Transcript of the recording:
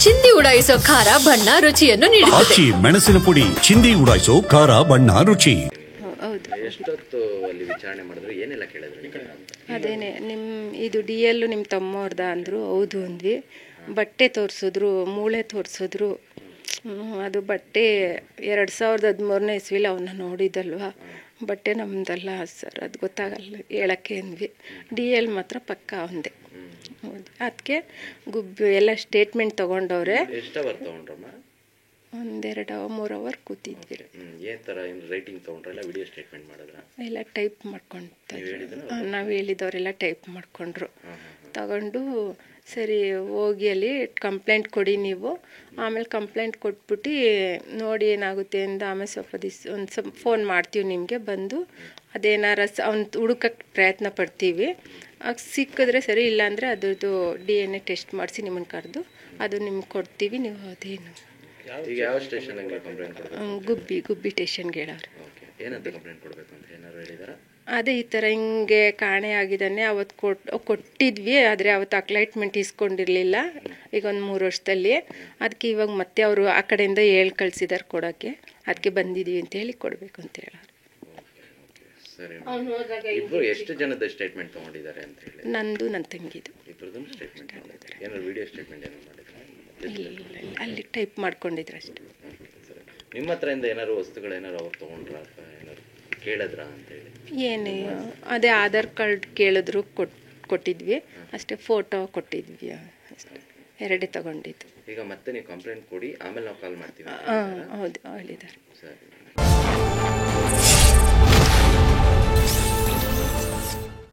ಚಿಂದಿ ಉಡಾಯಿಸೋ ಖಾರ ಬಣ್ಣ ರುಚಿಯನ್ನು ನೀಡುತ್ತದೆ. ಮೆಣಸಿನ ಪುಡಿ ಚಿಂದಿ ಉಡಾಯಿಸೋ ಖಾರ ಬಣ್ಣ ರುಚಿ. ಎಷ್ಟೊತ್ತು ಅಲ್ಲಿ ವಿಚಾರಣೆ ಮಾಡಿದ್ರು, ಏನೆಲ್ಲ ಕೇಳಿದ್ರು? ಅದೇನೆ ಇದು DL ನಿಮ್ಮ ತಮ್ಮವ್ರದ ಅಂದರು. ಹೌದು ಅಂದ್ವಿ. ಬಟ್ಟೆ ತೋರಿಸಿದ್ರು, ಮೂಳೆ ತೋರಿಸಿದ್ರು. ಅದು ಬಟ್ಟೆ 2013ನೇ ಇಸ್ವಿಲಿ ಅವನ್ನ ನೋಡಿದ್ದಲ್ವ, ಬಟ್ಟೆ ನಮ್ದಲ್ಲ ಸರ್, ಅದು ಗೊತ್ತಾಗಲ್ಲ ಹೇಳಕ್ಕೆ ಅಂದ್ವಿ. DL ಮಾತ್ರ ಪಕ್ಕ ಒಂದೇ. ಹೌದು, ಅದಕ್ಕೆ ಗುಬ್ಬಿ ಎಲ್ಲ ಸ್ಟೇಟ್ಮೆಂಟ್ ತೊಗೊಂಡವ್ರೆ. ಎಷ್ಟು ಅವರ್ ತೊಗೊಂಡ್ರಮ್ಮ? 1-2-3 ಅವರ್ ಕೂತಿದ್ವಿ. ಏನು ಥರ ರೈಟಿಂಗ್ ತೊಗೊಂಡ್ರಲ್ಲ, ವಿಡಿಯೋ ಸ್ಟೇಟ್ಮೆಂಟ್ ಮಾಡಿದ್ರ? ಎಲ್ಲ ಟೈಪ್ ಮಾಡ್ಕೊಂಡು ನಾವು ಹೇಳಿದವರೆಲ್ಲ ಟೈಪ್ ಮಾಡಿಕೊಂಡ್ರು. ತಗೊಂಡು ಸರಿ ಹೋಗಿ ಅಲ್ಲಿ ಕಂಪ್ಲೇಂಟ್ ಕೊಡಿ ನೀವು, ಆಮೇಲೆ ಕಂಪ್ಲೇಂಟ್ ಕೊಟ್ಬಿಟ್ಟು ನೋಡಿ ಏನಾಗುತ್ತೆ ಅಂತ ಆಮೇಲೆ ಸ್ವಲ್ಪ ಫೋನ್ ಮಾಡ್ತೀವಿ ನಿಮಗೆ, ಬಂದು ಅದೇನಾರ ಅವ್ನು ಹುಡುಕಕ್ಕೆ ಪ್ರಯತ್ನ ಪಡ್ತೀವಿ. ಸಿಕ್ಕಿದ್ರೆ ಸರಿ, ಇಲ್ಲಾಂದರೆ ಅದ್ರದ್ದು DNA ಟೆಸ್ಟ್ ಮಾಡಿಸಿ ನಿಮ್ಮನ್ನು ಕರೆದು ಅದು ನಿಮ್ಗೆ ಕೊಡ್ತೀವಿ. ನೀವು ಅದೇನು ಈಗ ಯಾವ ಸ್ಟೇಷನ್ಗೆ ಕಂಪ್ಲೇಂಟ್ ಕೊಡಬೇಕು? ಗುಬ್ಬಿ ಸ್ಟೇಷನ್ಗೆ ಹೇಳೋರು. ಏನಂತ ಕಂಪ್ಲೇಂಟ್ ಕೊಡಬೇಕು ಅಂತ ಏನಾದ್ರು ಹೇಳಿದಾರ? ಅದೇ ಈ ಥರ ಹಿಂಗೆ ಕಾಣೆ ಆಗಿದ್ದಾನೆ ಅವತ್ತು ಕೊಟ್ಟಿದ್ವಿ, ಆದರೆ ಅವತ್ತು ಅಕ್ಲೈಟ್ಮೆಂಟ್ ಇಸ್ಕೊಂಡಿರಲಿಲ್ಲ ಈಗ ಒಂದು 3 ವರ್ಷದಲ್ಲಿ. ಅದಕ್ಕೆ ಇವಾಗ ಮತ್ತೆ ಅವರು ಆ ಕಡೆಯಿಂದ ಕಳಿಸಿದಾರೆ ಕೊಡೋಕ್ಕೆ, ಅದಕ್ಕೆ ಬಂದಿದ್ದೀವಿ ಅಂತ ಹೇಳಿ ಕೊಡಬೇಕು ಅಂತ ಹೇಳೋರು. ಸರಿ, ಇಬ್ಬರು ಎಷ್ಟು ಜನದ ಸ್ಟೇಟ್ಮೆಂಟ್ ತೊಗೊಂಡಿದ್ದಾರೆ ಅಂತ ಹೇಳಿ? ನಂದು ನನ್ನ ತಂಗಿದು ಇಬ್ಬರದ್ದು ಸ್ಟೇಟ್ಮೆಂಟ್ ತೊಗೊಂಡಿದ್ದಾರೆ. ಏನಾದ್ರು ವಿಡಿಯೋ ಸ್ಟೇಟ್ಮೆಂಟ್ ಏನಾದ್ರು ಮಾಡಿದ್ರೆ? ಇಲ್ಲ, ಅಲ್ಲಿ ಟೈಪ್ ಮಾಡ್ಕೊಂಡಿದ್ರು ಅಷ್ಟೇ. ನಿಮ್ಮ ಹತ್ರದಿಂದ ಏನಾದ್ರು ವಸ್ತುಗಳೇನಾರು ಅವ್ರು ತೊಗೊಂಡ್ರ ಅಥವಾ ಏನಾದ್ರು ಕೇಳಿದ್ರ ಅಂತ ಹೇಳಿ? ಏನು ಅದೇ ಆಧಾರ್ ಕಾರ್ಡ್ ಕೇಳಿದ್ರು, ಕೊಟ್ಟಿದ್ವಿ ಅಷ್ಟೇ. ಫೋಟೋ ಕೊಟ್ಟಿದ್ವಿ ಅಷ್ಟೇ, 2 ತಗೊಂಡಿದ್ದು. ಈಗ ಮತ್ತೆ ನೀವು ಕಂಪ್ಲೇಂಟ್ ಕೊಡಿ, ಆಮೇಲೆ ನಾವು ಕಾಲ್ ಮಾಡ್ತೀವಿ. ಹೌದು ಹೇಳಿದ್ದಾರೆ. ಸರಿ.